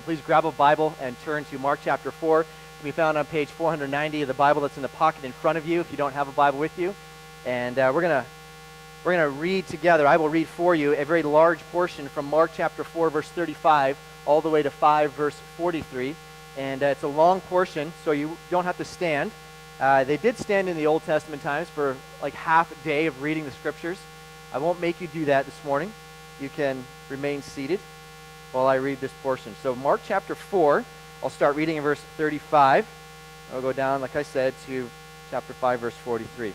Please grab a Bible and turn to Mark chapter 4. It can be found on page 490 of the Bible that's in the pocket in front of you if you don't have a Bible with you. And we're gonna read together. I will read for you a very large portion from Mark chapter 4, verse 35, all the way to 5, verse 43. And it's a long portion, so you don't have to stand. They did stand in the Old Testament times for like half a day of reading the Scriptures. I won't make you do that this morning. You can remain seated while I read this portion. So Mark chapter 4, I'll start reading in verse 35. I'll go down, like I said, to chapter 5, verse 43.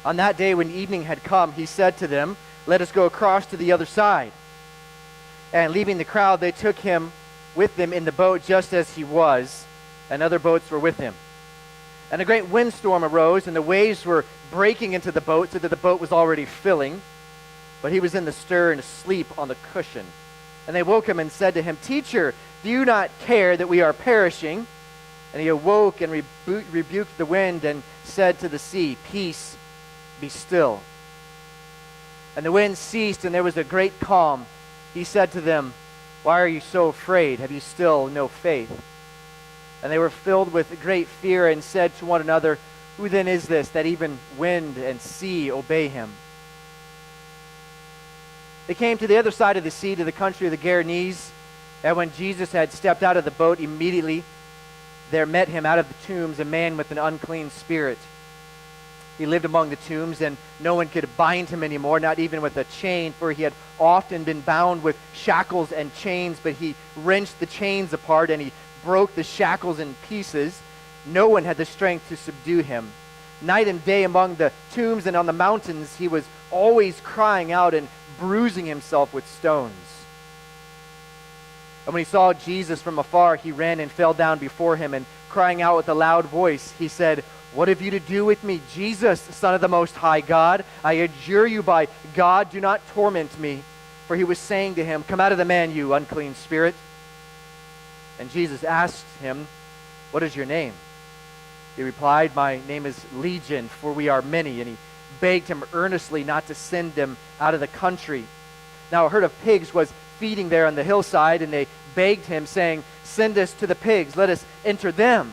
On that day when evening had come, he said to them, "Let us go across to the other side." And leaving the crowd, they took him with them in the boat just as he was, and other boats were with him. And a great windstorm arose, and the waves were breaking into the boat so that the boat was already filling. But he was in the stern, asleep on the cushion. And they woke him and said to him, "Teacher, do you not care that we are perishing?" And he awoke and rebuked the wind and said to the sea, "Peace, be still." And the wind ceased, and there was a great calm. He said to them, "Why are you so afraid? Have you still no faith?" And they were filled with great fear and said to one another, "Who then is this that even wind and sea obey him?" They came to the other side of the sea, to the country of the Gerasenes. And when Jesus had stepped out of the boat, immediately there met him out of the tombs a man with an unclean spirit. He lived among the tombs, and no one could bind him anymore, not even with a chain, for he had often been bound with shackles and chains, but he wrenched the chains apart, and he broke the shackles in pieces. No one had the strength to subdue him. Night and day among the tombs and on the mountains, he was always crying out and bruising himself with stones. And when he saw Jesus from afar, he ran and fell down before him, and crying out with a loud voice, he said, "What have you to do with me, Jesus, Son of the Most High God? I adjure you by God, do not torment me." For he was saying to him, "Come out of the man, you unclean spirit." And Jesus asked him, "What is your name?" He replied, "My name is Legion, for we are many." And he begged him earnestly not to send them out of the country. Now a herd of pigs was feeding there on the hillside, and they begged him, saying, "Send us to the pigs, let us enter them."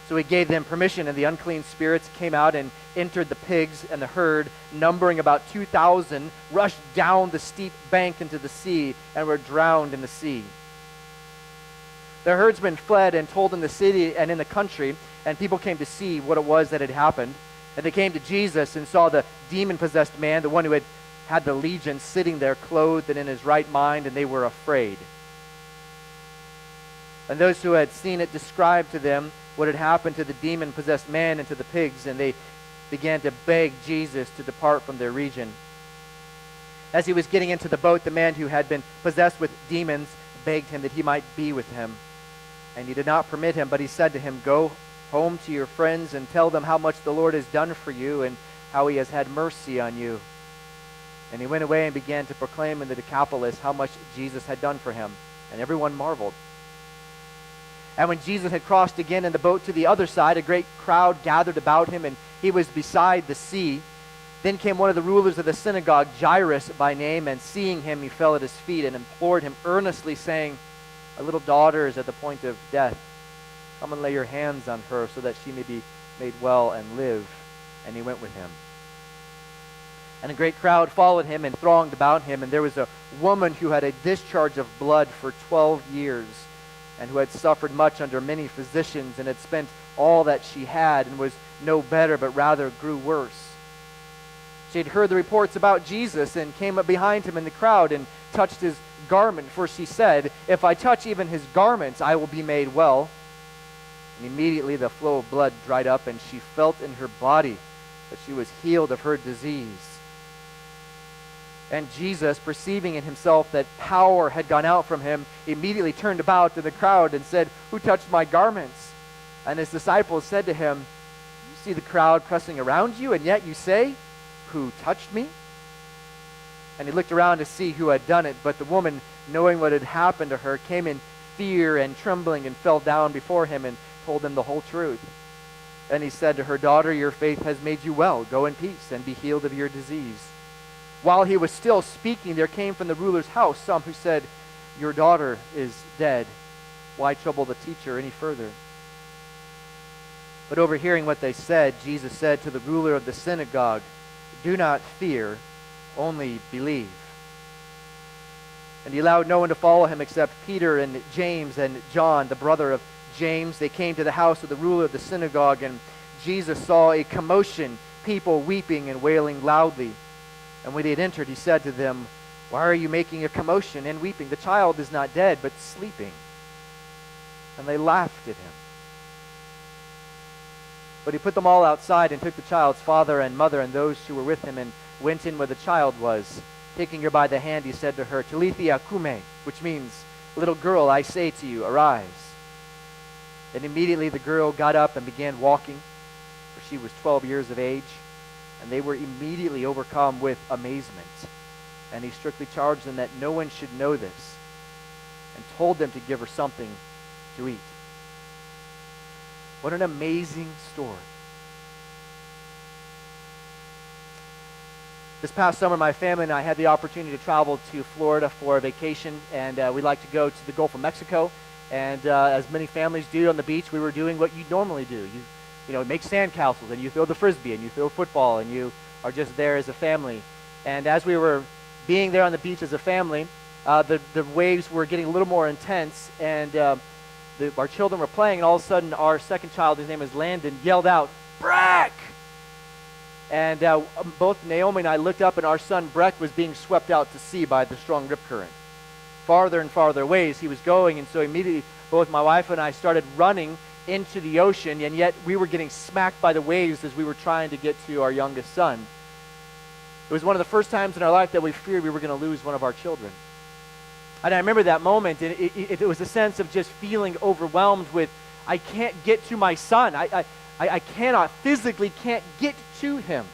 So he gave them permission, and the unclean spirits came out and entered the pigs, and the herd, numbering about 2,000, rushed down the steep bank into the sea and were drowned in the sea. The herdsmen fled and told in the city and in the country, and people came to see what it was that had happened. And they came to Jesus and saw the demon-possessed man, the one who had the legion, sitting there clothed and in his right mind, and they were afraid. And those who had seen it described to them what had happened to the demon-possessed man and to the pigs, and they began to beg Jesus to depart from their region. As he was getting into the boat, the man who had been possessed with demons begged him that he might be with him. And he did not permit him, but he said to him, "Go home to your friends and tell them how much the Lord has done for you and how he has had mercy on you." And he went away and began to proclaim in the Decapolis how much Jesus had done for him, and everyone marveled. And when Jesus had crossed again in the boat to the other side, a great crowd gathered about him, and he was beside the sea. Then came one of the rulers of the synagogue, Jairus by name, and seeing him, he fell at his feet and implored him earnestly, saying, "Our little daughter is at the point of death. Come and lay your hands on her so that she may be made well and live." And he went with him. And a great crowd followed him and thronged about him. And there was a woman who had a discharge of blood for 12 years, and who had suffered much under many physicians, and had spent all that she had, and was no better, but rather grew worse. She had heard the reports about Jesus, and came up behind him in the crowd, and touched his garment. For she said, "If I touch even his garments, I will be made well." And immediately the flow of blood dried up, and she felt in her body that she was healed of her disease. And Jesus, perceiving in himself that power had gone out from him, immediately turned about to the crowd and said, "Who touched my garments?" And his disciples said to him, "You see the crowd pressing around you, and yet you say, 'Who touched me?'" And he looked around to see who had done it. But the woman, knowing what had happened to her, came in fear and trembling and fell down before him and told him the whole truth. And he said to her, "Daughter, your faith has made you well. Go in peace and be healed of your disease." While he was still speaking, there came from the ruler's house some who said, "Your daughter is dead. Why trouble the teacher any further?" But overhearing what they said, Jesus said to the ruler of the synagogue, "Do not fear, only believe." And he allowed no one to follow him except Peter and James and John, the brother of James. They came to the house of the ruler of the synagogue, and Jesus saw a commotion, people weeping and wailing loudly. And when he had entered, he said to them, "Why are you making a commotion and weeping? The child is not dead, but sleeping." And they laughed at him. But he put them all outside and took the child's father and mother and those who were with him and went in where the child was. Taking her by the hand, he said to her, "Talitha kume," which means, "Little girl, I say to you, arise." And immediately the girl got up and began walking, for she was 12 years of age, and they were immediately overcome with amazement. And he strictly charged them that no one should know this, and told them to give her something to eat. What an amazing story. This past summer, my family and I had the opportunity to travel to Florida for a vacation, and we like to go to the Gulf of Mexico. And as many families do on the beach, we were doing what you normally do. You make sandcastles, and you throw the frisbee, and you throw football, and you are just there as a family. And as we were being there on the beach as a family, the waves were getting a little more intense, and our children were playing, and all of a sudden, our second child, his name is Landon, yelled out, "Breck!" And both Naomi and I looked up, and our son Breck was being swept out to sea by the strong rip current. Farther and farther away as he was going, and so immediately both my wife and I started running into the ocean, and yet we were getting smacked by the waves as we were trying to get to our youngest son. It was one of the first times in our life that we feared we were going to lose one of our children. And I remember that moment, and it was a sense of just feeling overwhelmed with, I can't get to my son. I physically can't get to him.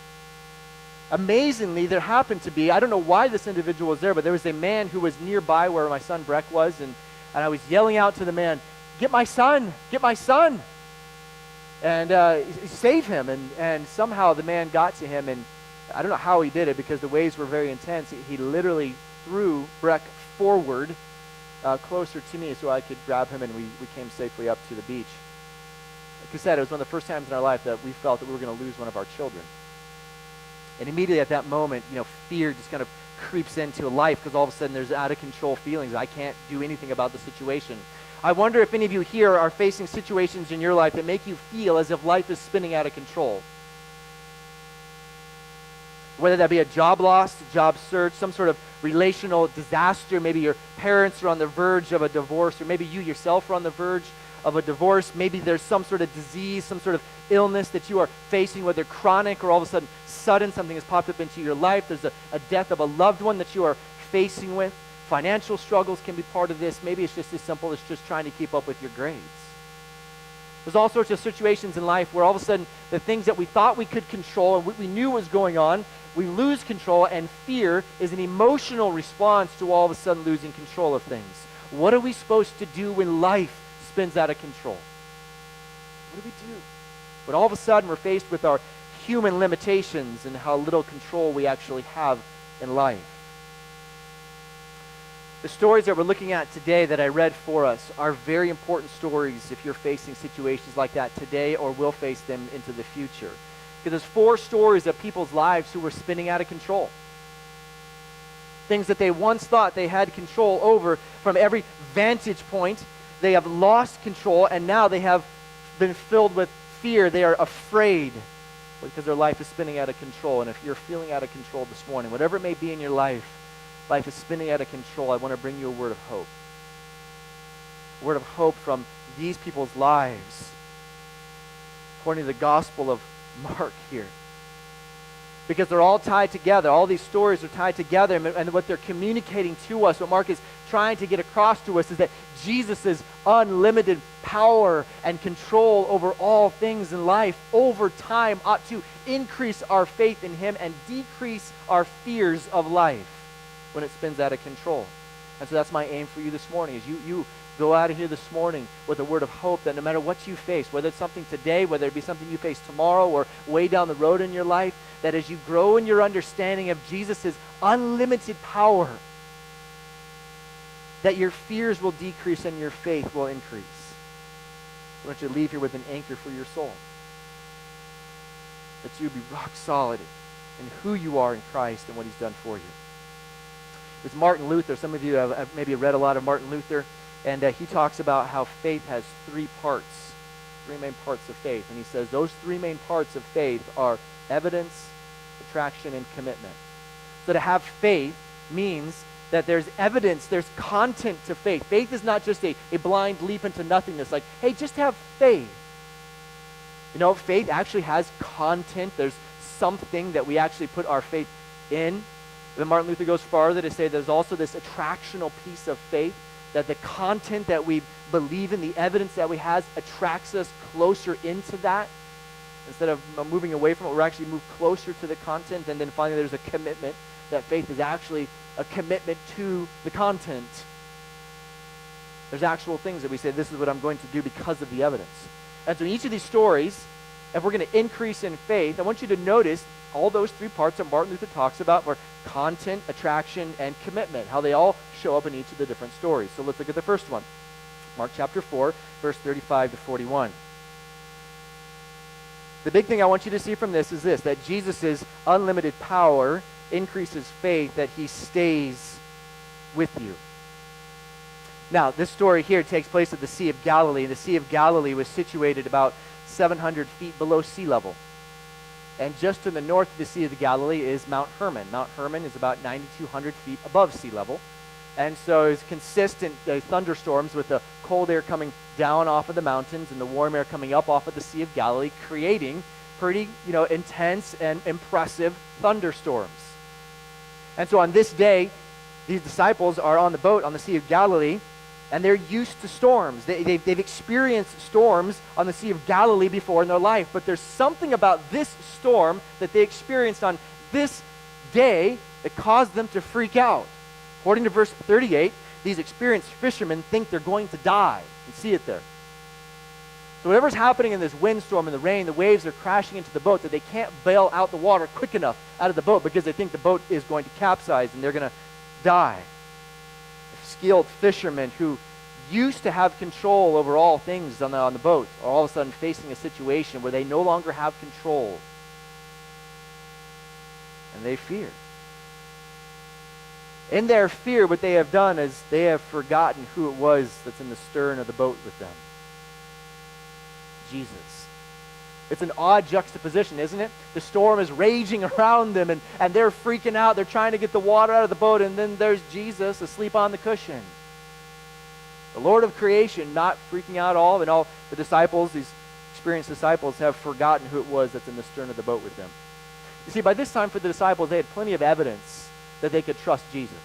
Amazingly, there happened to be, I don't know why this individual was there, but there was a man who was nearby where my son Breck was, and I was yelling out to the man, "Get my son, get my son." And save him. And somehow the man got to him, and I don't know how he did it because the waves were very intense. He literally threw Breck forward closer to me so I could grab him, and we came safely up to the beach. Like I said, it was one of the first times in our life that we felt that we were going to lose one of our children. And immediately at that moment, fear just kind of creeps into life because all of a sudden there's out of control feelings. I can't do anything about the situation. I wonder if any of you here are facing situations in your life that make you feel as if life is spinning out of control. Whether that be a job loss, a job search, some sort of relational disaster, maybe your parents are on the verge of a divorce, or maybe you yourself are on the verge of a divorce. Maybe there's some sort of disease, some sort of illness that you are facing, whether chronic or all of a sudden sudden, something has popped up into your life. There's a death of a loved one that you are facing with. Financial struggles can be part of this. Maybe it's just as simple as just trying to keep up with your grades. There's all sorts of situations in life where all of a sudden the things that we thought we could control and what we knew was going on, we lose control, and fear is an emotional response to all of a sudden losing control of things. What are we supposed to do when life spins out of control? What do we do? When all of a sudden we're faced with our human limitations and how little control we actually have in life. The stories that we're looking at today that I read for us are very important stories if you're facing situations like that today or will face them into the future. Because there's 4 stories of people's lives who were spinning out of control. Things that they once thought they had control over from every vantage point. They have lost control, and now they have been filled with fear. They are afraid because their life is spinning out of control. And if you're feeling out of control this morning, whatever it may be in your life is spinning out of control, I want to bring you a word of hope. A word of hope from these people's lives, according to the Gospel of Mark here. Because they're all tied together. All these stories are tied together, and what they're communicating to us, what Mark is trying to get across to us, is that Jesus' unlimited power and control over all things in life over time ought to increase our faith in him and decrease our fears of life when it spins out of control. And so that's my aim for you this morning, is you go out of here this morning with a word of hope that no matter what you face, whether it's something today, whether it be something you face tomorrow or way down the road in your life, that as you grow in your understanding of Jesus' unlimited power, that your fears will decrease and your faith will increase. I want you to leave here with an anchor for your soul. That you be rock solid in who you are in Christ and what he's done for you. It's Martin Luther. Some of you have maybe read a lot of Martin Luther, and he talks about how faith has three main parts of faith. And he says those three main parts of faith are evidence, attraction, and commitment. So to have faith means that there's evidence, there's content to faith. Faith is not just a blind leap into nothingness, like, hey, just have faith. You know, faith actually has content. There's something that we actually put our faith in. Then Martin Luther goes farther to say there's also this attractional piece of faith, that the content that we believe in, the evidence that we have, attracts us closer into that. Instead of moving away from it, we're actually move closer to the content. And then finally there's a commitment, that faith is actually a commitment to the content. There's actual things that we say, this is what I'm going to do because of the evidence. And so in each of these stories, if we're going to increase in faith, I want you to notice all those three parts that Martin Luther talks about were content, attraction, and commitment, how they all show up in each of the different stories. So let's look at the first one. Mark chapter 4, verse 35 to 41. The big thing I want you to see from this is this, that Jesus' unlimited power increases faith, that he stays with you. Now, this story here takes place at the Sea of Galilee. The Sea of Galilee was situated about 700 feet below sea level. And just to the north of the Sea of the Galilee is Mount Hermon. Mount Hermon is about 9,200 feet above sea level. And so it's consistent thunderstorms with the cold air coming down off of the mountains and the warm air coming up off of the Sea of Galilee, creating pretty, intense and impressive thunderstorms. And so on this day, these disciples are on the boat on the Sea of Galilee, and they're used to storms. They've experienced storms on the Sea of Galilee before in their life, but there's something about this storm that they experienced on this day that caused them to freak out. According to verse 38, these experienced fishermen think they're going to die. You can see it there. So whatever's happening in this windstorm and the rain, the waves are crashing into the boat, that they can't bail out the water quick enough out of the boat because they think the boat is going to capsize and they're going to die. Skilled fishermen who used to have control over all things on the boat are all of a sudden facing a situation where they no longer have control. And they fear. In their fear, what they have done is they have forgotten who it was that's in the stern of the boat with them. Jesus. It's an odd juxtaposition, isn't it? The storm is raging around them, and they're freaking out. They're trying to get the water out of the boat, and then there's Jesus asleep on the cushion. The Lord of creation not freaking out at all, and all the disciples, these experienced disciples, have forgotten who it was that's in the stern of the boat with them. You see, by this time for the disciples, they had plenty of evidence that they could trust Jesus.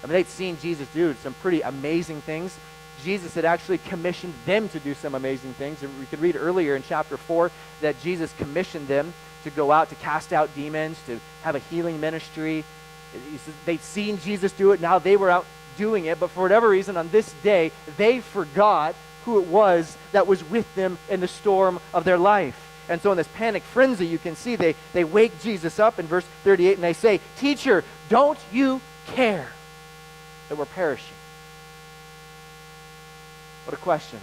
I mean, they'd seen Jesus do some pretty amazing things. Jesus had actually commissioned them to do some amazing things. And we could read earlier in chapter 4 that Jesus commissioned them to go out to cast out demons, to have a healing ministry. They'd seen Jesus do it. Now they were out doing it. But for whatever reason, on this day, they forgot who it was that was with them in the storm of their life. And so in this panic frenzy, you can see they wake Jesus up in verse 38, and they say, "Teacher, don't you care that we're perishing?" What a question.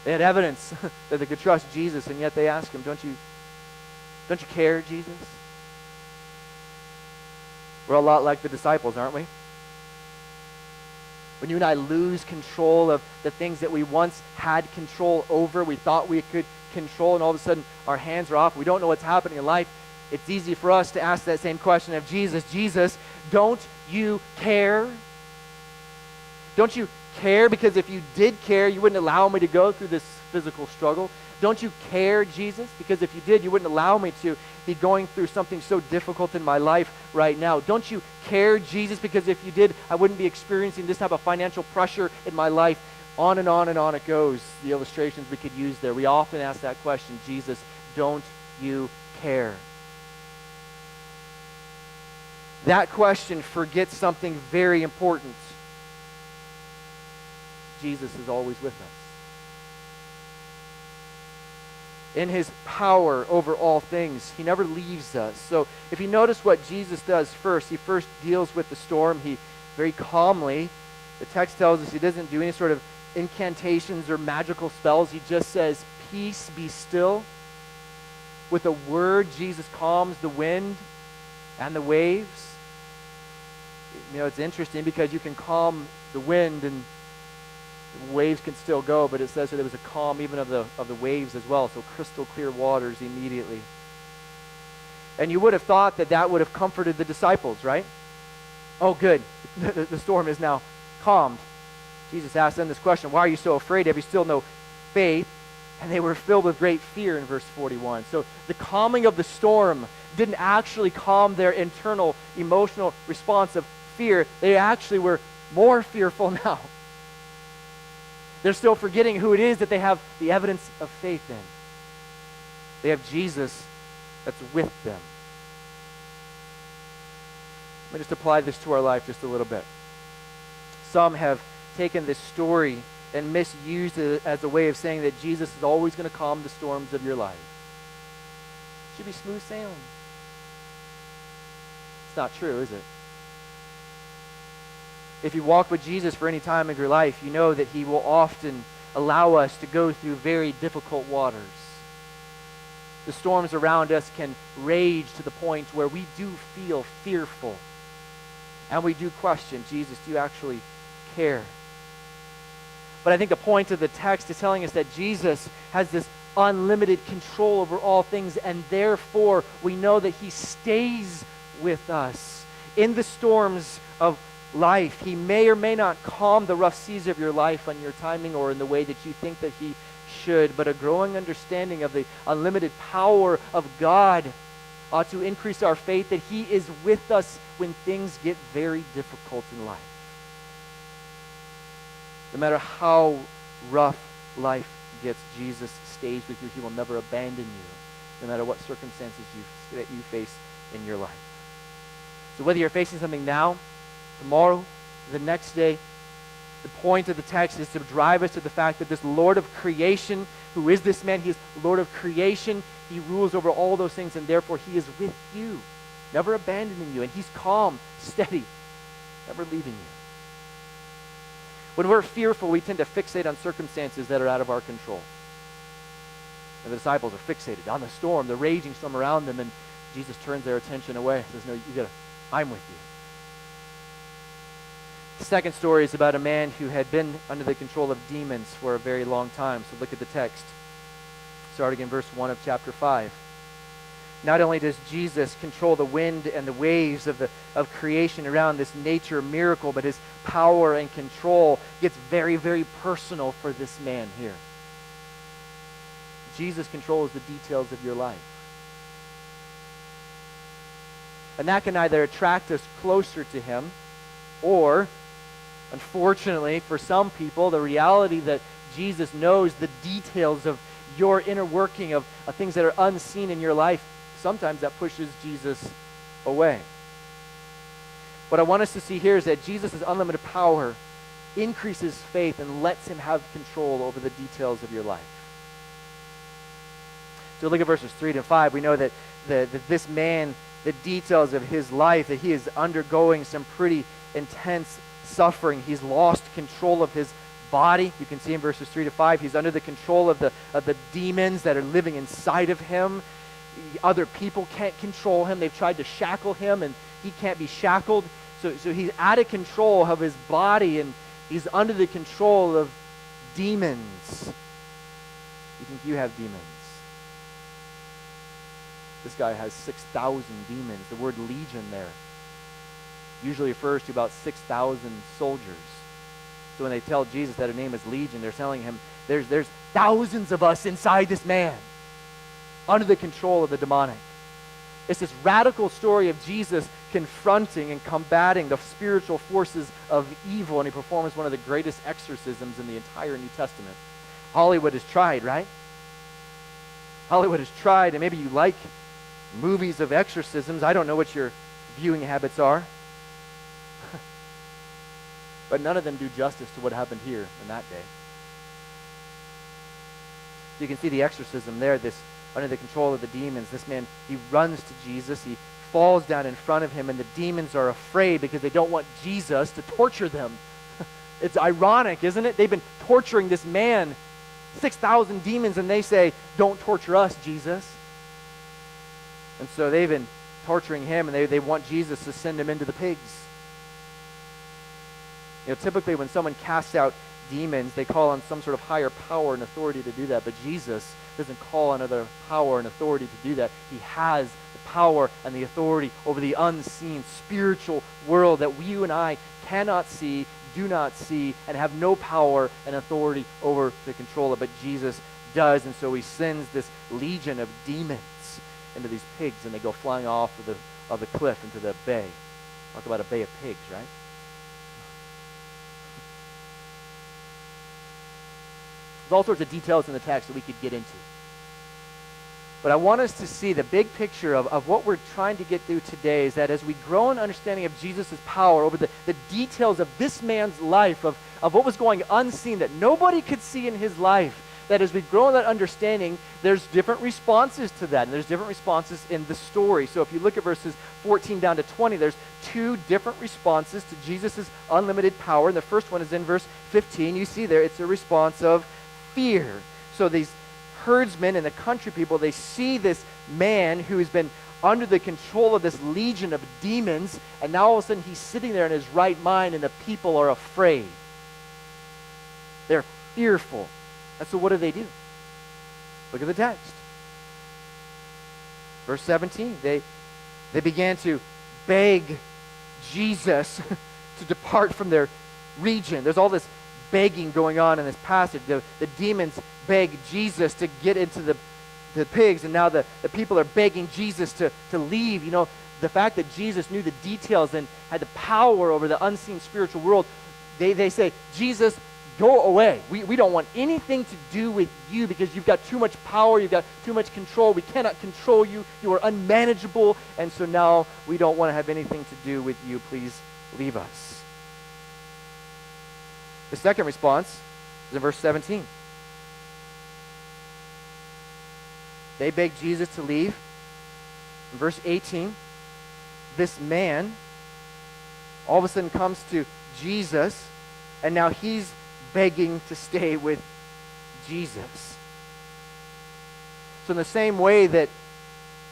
They had evidence that they could trust Jesus, and yet they ask him, don't you care, Jesus? We're a lot like the disciples, aren't we? When you and I lose control of the things that we once had control over, we thought we could control, and all of a sudden our hands are off, we don't know what's happening in life, it's easy for us to ask that same question of Jesus. Jesus, don't you care? Don't you care? Because if you did care, you wouldn't allow me to go through this physical struggle. Don't you care, Jesus? Because if you did, you wouldn't allow me to be going through something so difficult in my life right now. Don't you care, Jesus? Because if you did, I wouldn't be experiencing this type of financial pressure in my life. On and on and on it goes, the illustrations we could use there. We often ask that question, Jesus, don't you care? that question forgets something very important. Jesus is always with us. In his power over all things, he never leaves us. So if you notice what Jesus does first, he first deals with the storm. He very calmly, the text tells us he doesn't do any sort of incantations or magical spells. He just says, "Peace, be still." With a word, Jesus calms the wind and the waves. You know, it's interesting because you can calm the wind and the waves can still go, but it says that there was a calm even of the waves as well, so crystal clear waters immediately. And you would have thought that that would have comforted the disciples, right? Oh, good. The storm is now calmed. Jesus asked them this question, "Why are you so afraid? Have you still no faith?" And they were filled with great fear in verse 41. So the calming of the storm didn't actually calm their internal emotional response of fear. They actually were more fearful now. They're still forgetting who it is that they have the evidence of faith in. They have Jesus that's with them. Let me just apply this to our life just a little bit. Some have taken this story and misused it as a way of saying that Jesus is always going to calm the storms of your life. It should be smooth sailing. It's not true, is it? If you walk with Jesus for any time of your life, you know that he will often allow us to go through very difficult waters. The storms around us can rage to the point where we do feel fearful. And we do question, Jesus, do you actually care? But I think the point of the text is telling us that Jesus has this unlimited control over all things, and therefore we know that he stays with us in the storms of life. He may or may not calm the rough seas of your life on your timing or in the way that you think that he should, but a growing understanding of the unlimited power of God ought to increase our faith that he is with us when things get very difficult in life. No matter how rough life gets, Jesus stays with you. He will never abandon you, no matter what circumstances that you face in your life. So whether you're facing something now, tomorrow, the next day, the point of the text is to drive us to the fact that this Lord of creation, who is this man? He is Lord of creation. He rules over all those things, and therefore he is with you, never abandoning you. And he's calm, steady, never leaving you. When we're fearful, we tend to fixate on circumstances that are out of our control. And the disciples are fixated on the storm, the raging storm around them, and Jesus turns their attention away and says, "No, I'm with you." The second story is about a man who had been under the control of demons for a very long time. So look at the text. Starting in verse 1 of chapter 5. Not only does Jesus control the wind and the waves of creation around this nature miracle, but his power and control gets very, very personal for this man here. Jesus controls the details of your life. And that can either attract us closer to him, or, unfortunately, for some people, the reality that Jesus knows the details of your inner working of things that are unseen in your life, sometimes that pushes Jesus away. What I want us to see here is that Jesus' unlimited power increases faith and lets him have control over the details of your life. So look at verses 3 to 5. We know that this man, the details of his life, that he is undergoing some pretty intense suffering. He's lost control of his body. You can see in verses 3 to 5, he's under the control of the demons that are living inside of him. Other people can't control him. They've tried to shackle him, and he can't be shackled. So he's out of control of his body, and he's under the control of demons. You think you have demons? This guy has 6,000 demons. The word legion there usually refers to about 6,000 soldiers. So when they tell Jesus that her name is Legion, they're telling him there's thousands of us inside this man, under the control of the demonic. It's this radical story of Jesus confronting and combating the spiritual forces of evil, and he performs one of the greatest exorcisms in the entire New Testament. Hollywood has tried, right? Hollywood has tried, and maybe you like movies of exorcisms. I don't know what your viewing habits are. But none of them do justice to what happened here in that day. So you can see the exorcism there, this under the control of the demons. This man, he runs to Jesus, he falls down in front of him, and the demons are afraid because they don't want Jesus to torture them. It's ironic, isn't it? They've been torturing this man, 6,000 demons, and they say, don't torture us, Jesus. And so they've been torturing him, and they want Jesus to send him into the pigs. You know, typically when someone casts out demons, they call on some sort of higher power and authority to do that, but Jesus doesn't call on other power and authority to do that. He has the power and the authority over the unseen spiritual world that you and I cannot see, do not see, and have no power and authority over to control it, but Jesus does. And so he sends this legion of demons into these pigs, and they go flying off of the cliff into the bay. Talk about a bay of pigs, right? There's all sorts of details in the text that we could get into. But I want us to see the big picture of what we're trying to get through today is that as we grow in understanding of Jesus' power over the details of this man's life, of what was going unseen that nobody could see in his life, that as we grow in that understanding, there's different responses to that, and there's different responses in the story. So if you look at verses 14 down to 20, there's two different responses to Jesus' unlimited power. And the first one is in verse 15. You see there, it's a response of fear. So these herdsmen and the country people, they see this man who has been under the control of this legion of demons, and now all of a sudden he's sitting there in his right mind, and the people are afraid. They're fearful. And so what do? Look at the text. Verse 17, they began to beg Jesus to depart from their region. There's all this begging going on in this passage. The demons beg Jesus to get into the pigs, and now the people are begging Jesus to leave. You know, the fact that Jesus knew the details and had the power over the unseen spiritual world, they say, Jesus, go away. We don't want anything to do with you because you've got too much power, you've got too much control. We cannot control you. You are unmanageable, and so now we don't want to have anything to do with you. Please leave us. The second response is in verse 17. They beg Jesus to leave. In verse 18, this man all of a sudden comes to Jesus, and now he's begging to stay with Jesus. So in the same way that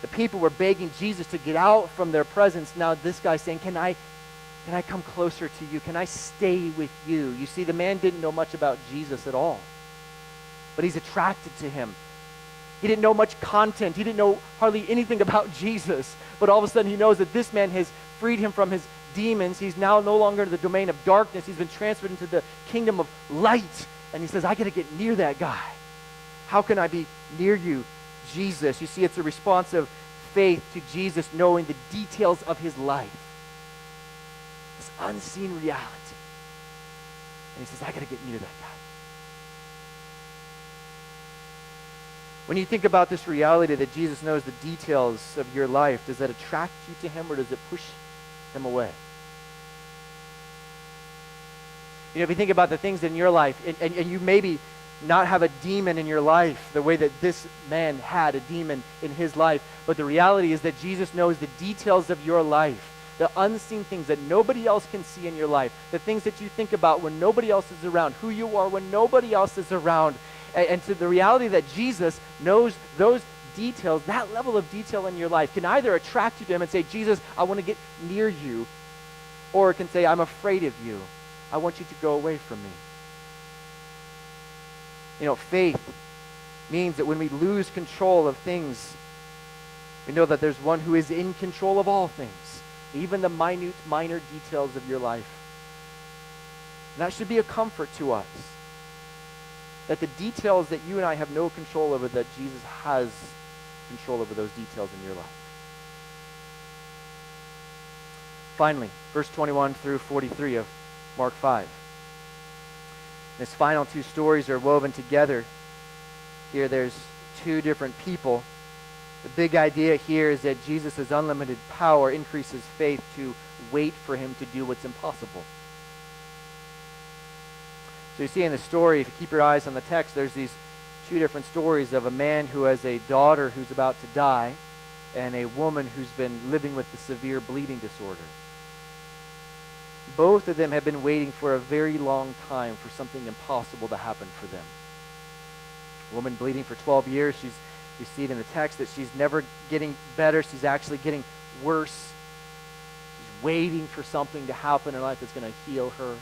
the people were begging Jesus to get out from their presence, now this guy's saying, can I come closer to you? Can I stay with you? You see, the man didn't know much about Jesus at all, but he's attracted to him. He didn't know much content. He didn't know hardly anything about Jesus, but all of a sudden he knows that this man has freed him from his demons. He's now no longer in the domain of darkness. He's been transferred into the kingdom of light, and he says, I got to get near that guy. How can I be near you, Jesus? You see, it's a response of faith to Jesus, knowing the details of his life, this unseen reality. And he says, I got to get near that guy. When you think about this reality that Jesus knows the details of your life, does that attract you to him, or does it push him away? You know, if you think about the things in your life, and you maybe not have a demon in your life the way that this man had a demon in his life, but the reality is that Jesus knows the details of your life, the unseen things that nobody else can see in your life, the things that you think about when nobody else is around, who you are when nobody else is around, and to the reality that Jesus knows those details, that level of detail in your life can either attract you to him and say, Jesus, I want to get near you, or it can say, I'm afraid of you. I want you to go away from me. You know, faith means that when we lose control of things, we know that there's one who is in control of all things, even the minor details of your life. And that should be a comfort to us, that the details that you and I have no control over, that Jesus has control over those details in your life. Finally, verse 21 through 43 of Mark 5. These final two stories are woven together. Here there's two different people The big idea here is that Jesus' unlimited power increases faith to wait for him to do what's impossible. So you see in the story, if you keep your eyes on the text, there's these two different stories of a man who has a daughter who's about to die and a woman who's been living with the severe bleeding disorder. Both of them have been waiting for a very long time for something impossible to happen for them. A woman bleeding for 12 years, you see it in the text that she's never getting better, she's actually getting worse. She's waiting for something to happen in her life that's going to heal her.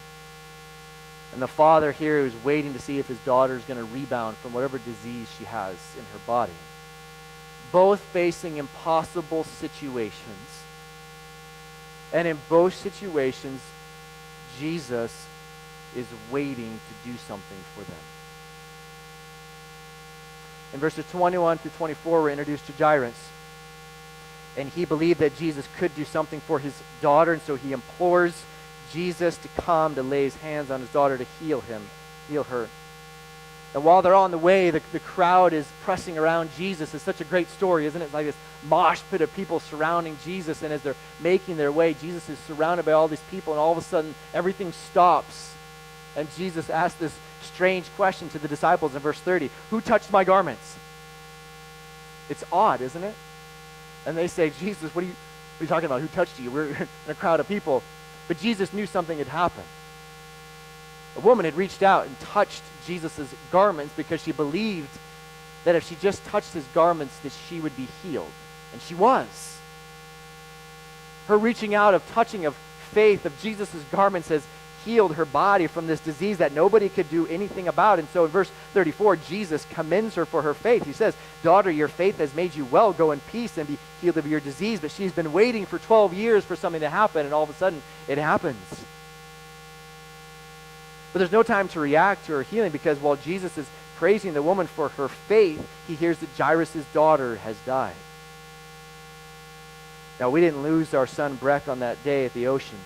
And the father here is waiting to see if his daughter is going to rebound from whatever disease she has in her body. Both facing impossible situations. And in both situations, Jesus is waiting to do something for them. In verses 21 through 24, we're introduced to Jairus. And he believed that Jesus could do something for his daughter, and so he implores Jesus to come to lay his hands on his daughter to heal her. And while they're on the way, the crowd is pressing around Jesus. It's such a great story, isn't it? It's like this mosh pit of people surrounding Jesus, and as they're making their way, Jesus is surrounded by all these people, and all of a sudden, everything stops. And Jesus asks this strange question to the disciples in verse 30. Who touched my garments? It's odd, isn't it? And they say, Jesus, what are you talking about? Who touched you? We're in a crowd of people. But Jesus knew something had happened. A woman had reached out and touched Jesus' garments because she believed that if she just touched his garments, that she would be healed. And she was. Her reaching out of touching of faith of Jesus' garments has healed her body from this disease that nobody could do anything about. And so in verse 34, Jesus commends her for her faith. He says, daughter, your faith has made you well. Go in peace and be healed of your disease. But she's been waiting for 12 years for something to happen, and all of a sudden it happens. But there's no time to react to her healing, because while Jesus is praising the woman for her faith, he hears that Jairus' daughter has died. Now, we didn't lose our son Breck on that day at the ocean,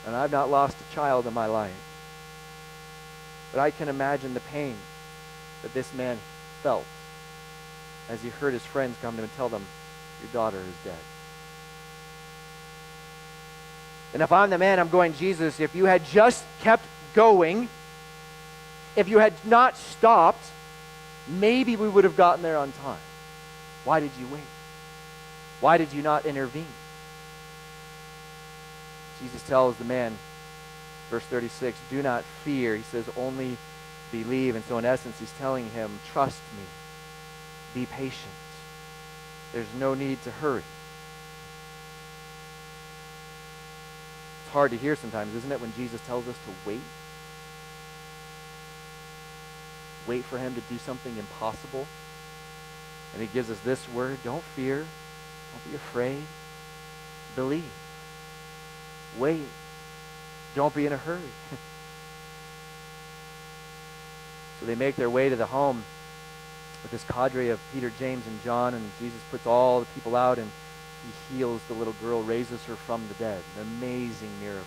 and I've not lost a child in my life. But I can imagine the pain that this man felt as he heard his friends come to him and tell them, your daughter is dead. And if I'm the man, I'm going, Jesus, if you had just kept going, if you had not stopped, maybe we would have gotten there on time. Why did you wait? Why did you not intervene? Jesus tells the man, verse 36, do not fear. He says, only believe. And so in essence, he's telling him, trust me. Be patient. There's no need to hurry. It's hard to hear sometimes, isn't it, when Jesus tells us to wait? Wait for him to do something impossible. And he gives us this word, don't fear. Don't be afraid. Believe. Wait. Don't be in a hurry. So they make their way to the home with this cadre of Peter, James, and John, and Jesus puts all the people out, and he heals the little girl, raises her from the dead. An amazing miracle.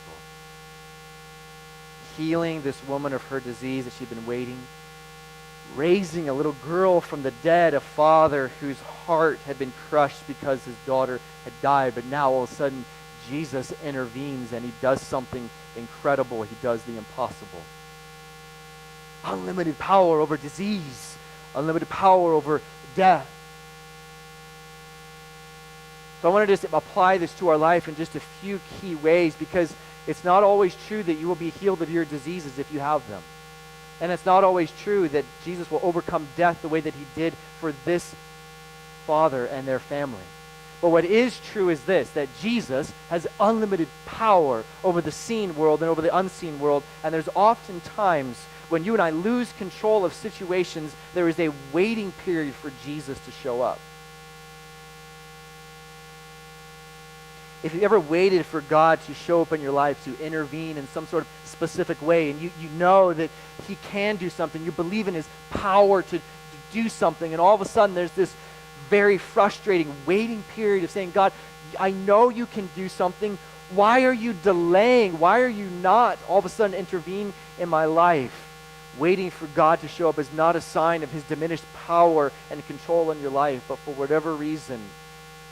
Healing this woman of her disease that she'd been waiting. Raising a little girl from the dead, a father whose heart had been crushed because his daughter had died, but now all of a sudden Jesus intervenes and he does something incredible. He does the impossible. Unlimited power over disease. Unlimited power over death. So I want to just apply this to our life in just a few key ways, because it's not always true that you will be healed of your diseases if you have them. And it's not always true that Jesus will overcome death the way that he did for this father and their family. But what is true is this, that Jesus has unlimited power over the seen world and over the unseen world. And there's often times when you and I lose control of situations, there is a waiting period for Jesus to show up. If you ever waited for God to show up in your life, to intervene in some sort of specific way, and you know that he can do something, you believe in his power to do something, and all of a sudden there's this very frustrating waiting period of saying, God, I know you can do something. Why are you delaying? Why are you not all of a sudden intervene in my life? Waiting for God to show up is not a sign of his diminished power and control in your life, but for whatever reason,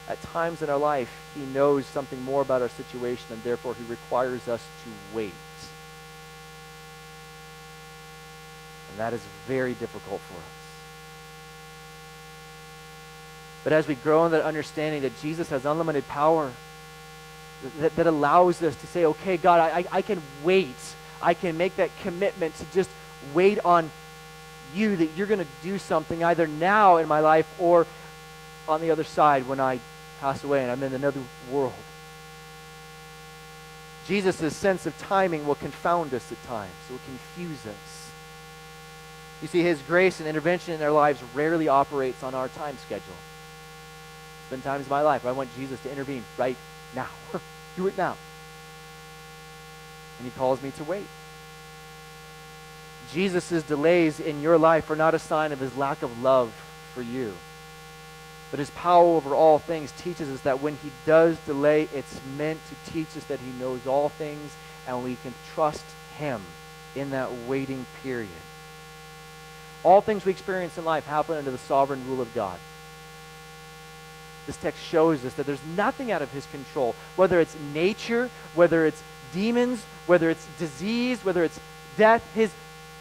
at times in our life, he knows something more about our situation, and therefore he requires us to wait. And that is very difficult for us. But as we grow in that understanding that Jesus has unlimited power, that allows us to say, okay, God, I can wait. I can make that commitment to just wait on you, that you're going to do something either now in my life or on the other side when I pass away and I'm in another world. Jesus' sense of timing will confound us at times. It will confuse us. You see, his grace and intervention in our lives rarely operates on our time schedule. There's been times in my life where I want Jesus to intervene right now. Do it now. And he calls me to wait. Jesus' delays in your life are not a sign of his lack of love for you. But his power over all things teaches us that when he does delay, it's meant to teach us that he knows all things and we can trust him in that waiting period. All things we experience in life happen under the sovereign rule of God. This text shows us that there's nothing out of his control, whether it's nature, whether it's demons, whether it's disease, whether it's death, his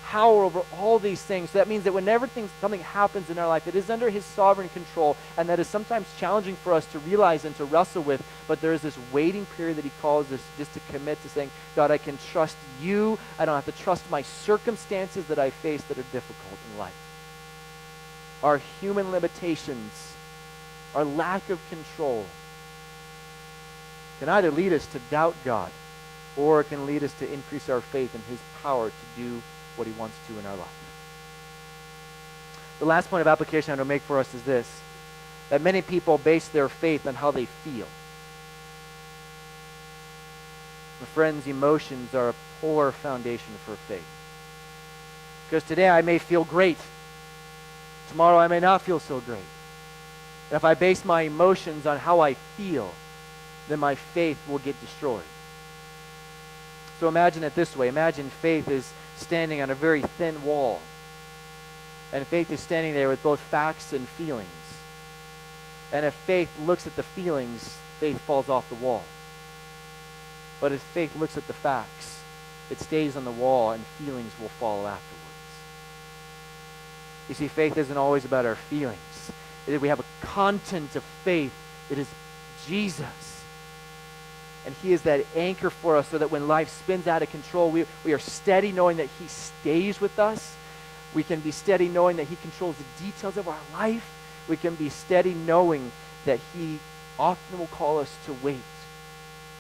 power over all these things. So that means that whenever something happens in our life, it is under his sovereign control, and that is sometimes challenging for us to realize and to wrestle with, but there is this waiting period that he calls us just to commit to saying, God, I can trust you. I don't have to trust my circumstances that I face that are difficult in life. Our human limitations, our lack of control can either lead us to doubt God, or it can lead us to increase our faith in his power to do what he wants to in our life. The last point of application I'm going to make for us is this, that many people base their faith on how they feel. My friends, emotions are a poor foundation for faith. Because today I may feel great. Tomorrow I may not feel so great. And if I base my emotions on how I feel, then my faith will get destroyed. So imagine it this way. Imagine faith is standing on a very thin wall. And faith is standing there with both facts and feelings. And if faith looks at the feelings, faith falls off the wall. But if faith looks at the facts, it stays on the wall and feelings will follow afterwards. You see, faith isn't always about our feelings. We have a content of faith. It is Jesus. And he is that anchor for us so that when life spins out of control, we are steady knowing that he stays with us. We can be steady knowing that he controls the details of our life. We can be steady knowing that he often will call us to wait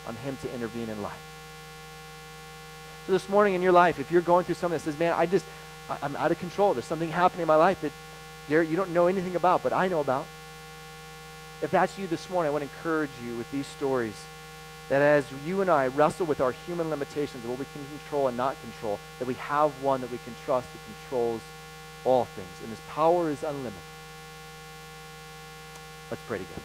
on him to intervene in life. So this morning in your life, if you're going through something that says, man, I'm out of control. There's something happening in my life that you don't know anything about, but I know about. If that's you this morning, I want to encourage you with these stories that as you and I wrestle with our human limitations of what we can control and not control, that we have one that we can trust that controls all things. And his power is unlimited. Let's pray together.